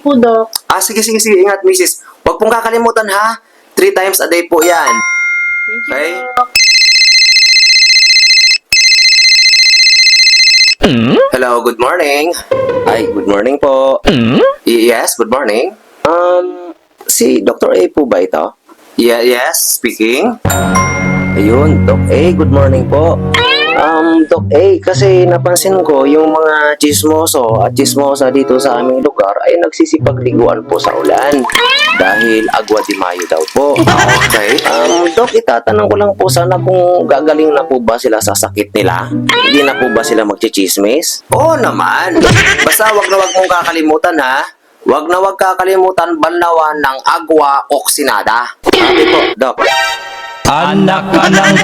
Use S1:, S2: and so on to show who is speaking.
S1: po, Doc.
S2: Sige. Ingat, misis. Huwag pong kakalimutan, ha? 3 times a day po yan.
S1: Thank you,
S2: Okay.
S1: Doc.
S2: Hello, good morning. Ay, good morning po. Yes, good morning. Si Dr. A po ba ito? Yes, speaking. Ayun, Doc A, good morning po. Doc A, kasi napansin ko yung mga chismoso at chismosa dito sa aming lugar ay nagsisipagliguan po sa ulan. Dahil agwa di Mayo daw po. Okay. Doc, itatanong ko lang po sana kung gagaling na po ba sila sa sakit nila? Hindi na po ba sila magchichismis? Oo naman. Basta wag na wag mong kakalimutan, ha? Wag na wag kakalimutan banlawan ng agwa oksinada. Sabi po, Doc.
S3: Anak ka ng